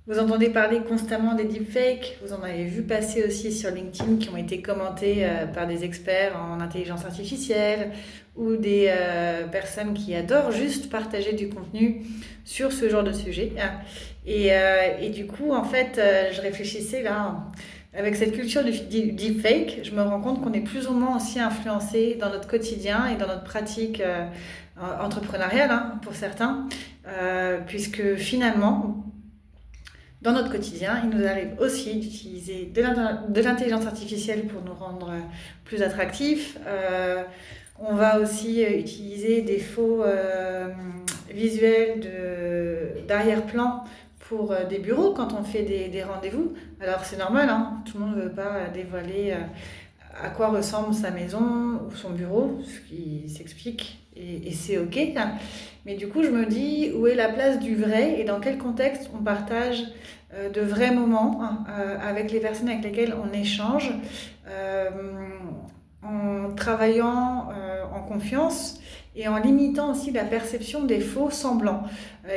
Vous entendez parler constamment des deepfakes, vous en avez vu passer aussi sur LinkedIn qui ont été commentés par des experts en intelligence artificielle ou des personnes qui adorent juste partager du contenu sur ce genre de sujet. Et du coup, en fait, je réfléchissais là, avec cette culture du deepfake, je me rends compte qu'on est plus ou moins aussi influencé dans notre quotidien et dans notre pratique entrepreneuriale, hein, pour certains, puisque finalement, dans notre quotidien, il nous arrive aussi d'utiliser de l'intelligence artificielle pour nous rendre plus attractifs. On va aussi utiliser des faux visuels d'arrière-plan pour des bureaux quand on fait des rendez-vous. Alors c'est normal, hein, tout le monde ne veut pas dévoiler à quoi ressemble sa maison ou son bureau, ce qui s'explique et c'est ok. Mais du coup, je me dis où est la place du vrai et dans quel contexte on partage de vrais moments avec les personnes avec lesquelles on échange, euh, en travaillant en confiance et en limitant aussi la perception des faux semblants.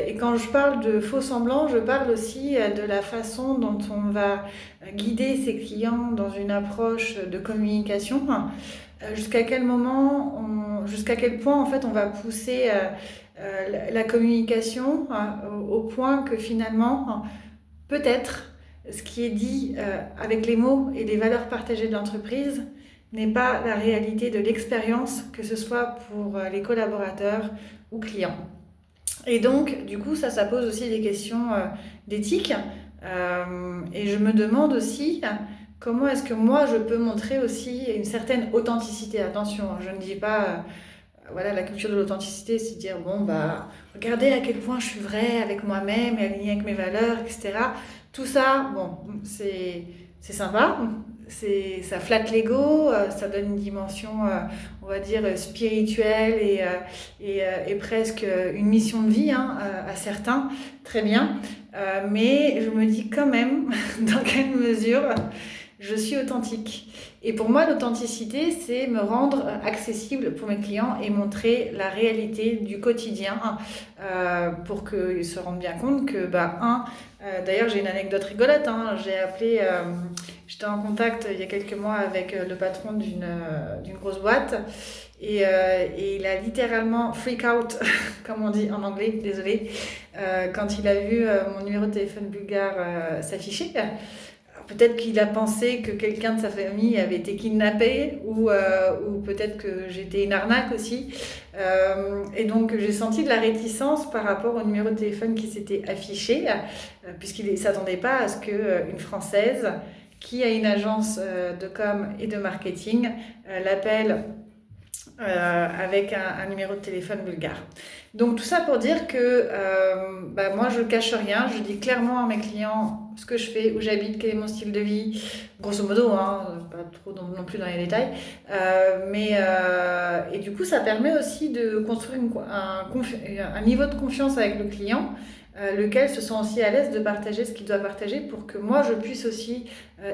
Et quand je parle de faux semblants, je parle aussi de la façon dont on va guider ses clients dans une approche de communication. Jusqu'à quel moment, jusqu'à quel point en fait on va pousser la communication au point que finalement, peut-être, ce qui est dit avec les mots et les valeurs partagées de l'entreprise n'est pas la réalité de l'expérience, que ce soit pour les collaborateurs ou clients. Et donc, du coup, ça pose aussi des questions d'éthique. Et je me demande aussi comment est-ce que moi, je peux montrer aussi une certaine authenticité. Attention, je ne dis pas, voilà, la culture de l'authenticité, c'est dire, bon, bah, regardez à quel point je suis vraie avec moi-même et alignée avec mes valeurs, etc. Tout ça, bon, c'est sympa, ça flatte l'ego, ça donne une dimension, on va dire, spirituelle et presque une mission de vie hein, à certains, très bien. Mais je me dis quand même dans quelle mesure je suis authentique. Et pour moi, l'authenticité, c'est me rendre accessible pour mes clients et montrer la réalité du quotidien pour qu'ils se rendent bien compte que, d'ailleurs, j'ai une anecdote rigolote. Hein, j'étais en contact il y a quelques mois avec le patron d'une grosse boîte et il a littéralement freak out, comme on dit en anglais, désolé, quand il a vu mon numéro de téléphone bulgare s'afficher. Peut-être qu'il a pensé que quelqu'un de sa famille avait été kidnappé ou peut-être que j'étais une arnaque aussi. Et donc j'ai senti de la réticence par rapport au numéro de téléphone qui s'était affiché, puisqu'il ne s'attendait pas à ce qu'une Française qui a une agence de com et de marketing l'appelle avec un numéro de téléphone bulgare. Donc tout ça pour dire que moi je cache rien, je dis clairement à mes clients ce que je fais, où j'habite, quel est mon style de vie, grosso modo, hein, pas trop non plus dans les détails. Et du coup ça permet aussi de construire un niveau de confiance avec le client, lequel se sent aussi à l'aise de partager ce qu'il doit partager pour que moi je puisse aussi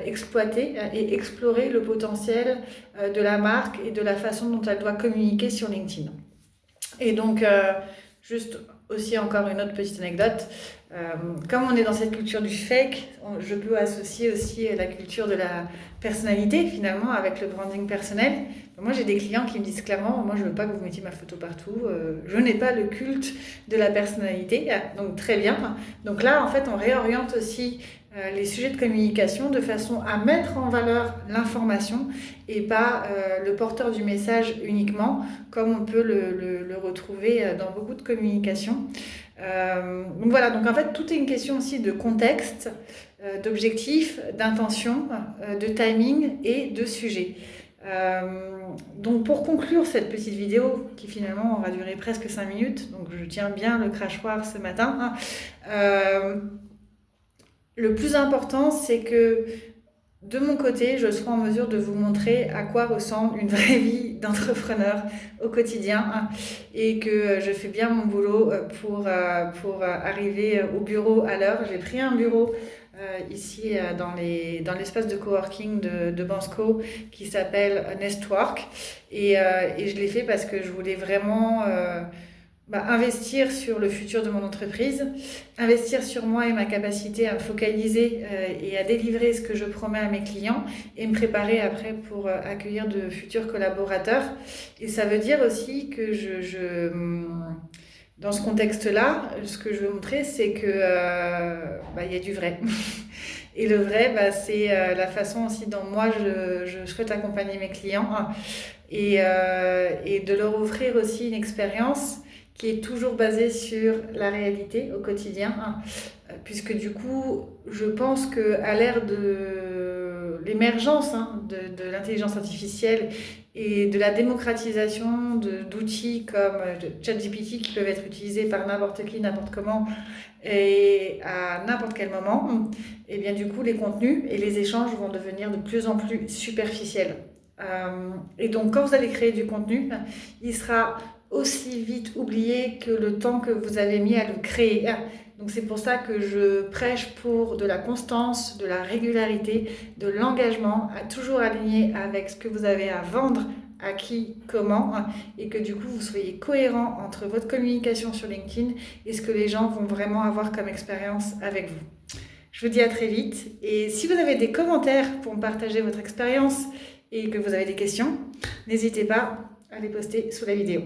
exploiter et explorer le potentiel de la marque et de la façon dont elle doit communiquer sur LinkedIn. Et donc, juste aussi encore une autre petite anecdote. Comme on est dans cette culture du fake, je peux associer aussi la culture de la personnalité finalement avec le branding personnel. Moi j'ai des clients qui me disent clairement, moi je veux pas que vous mettiez ma photo partout, je n'ai pas le culte de la personnalité, donc très bien. Donc là en fait on réoriente aussi les sujets de communication de façon à mettre en valeur l'information et pas le porteur du message uniquement, comme on peut le retrouver dans beaucoup de communications. Donc voilà, donc en fait tout est une question aussi de contexte, d'objectif, d'intention, de timing et de sujet. Donc pour conclure cette petite vidéo qui finalement aura duré presque 5 minutes, donc je tiens bien le crachoir ce matin, le plus important c'est que de mon côté, je serai en mesure de vous montrer à quoi ressemble une vraie vie d'entrepreneur au quotidien et que je fais bien mon boulot pour arriver au bureau à l'heure. J'ai pris un bureau ici dans l'espace de coworking de Bansco qui s'appelle Nestwork et je l'ai fait parce que je voulais vraiment investir sur le futur de mon entreprise, investir sur moi et ma capacité à me focaliser et à délivrer ce que je promets à mes clients et me préparer après pour accueillir de futurs collaborateurs. Et ça veut dire aussi que dans ce contexte-là, ce que je veux montrer, c'est que y a du vrai. Et le vrai, c'est la façon aussi dont moi je souhaite accompagner mes clients et de leur offrir aussi une expérience qui est toujours basée sur la réalité au quotidien, puisque du coup, je pense qu'à l'ère de l'émergence de l'intelligence artificielle et de la démocratisation d'outils comme ChatGPT qui peuvent être utilisés par n'importe qui, n'importe comment et à n'importe quel moment, et bien du coup, les contenus et les échanges vont devenir de plus en plus superficiels. Et donc, quand vous allez créer du contenu, il sera aussi vite oublié que le temps que vous avez mis à le créer. Donc c'est pour ça que je prêche pour de la constance, de la régularité, de l'engagement, à toujours aligné avec ce que vous avez à vendre, à qui, comment, et que du coup vous soyez cohérent entre votre communication sur LinkedIn et ce que les gens vont vraiment avoir comme expérience avec vous. Je vous dis à très vite, et si vous avez des commentaires pour me partager votre expérience et que vous avez des questions, n'hésitez pas à les poster sous la vidéo.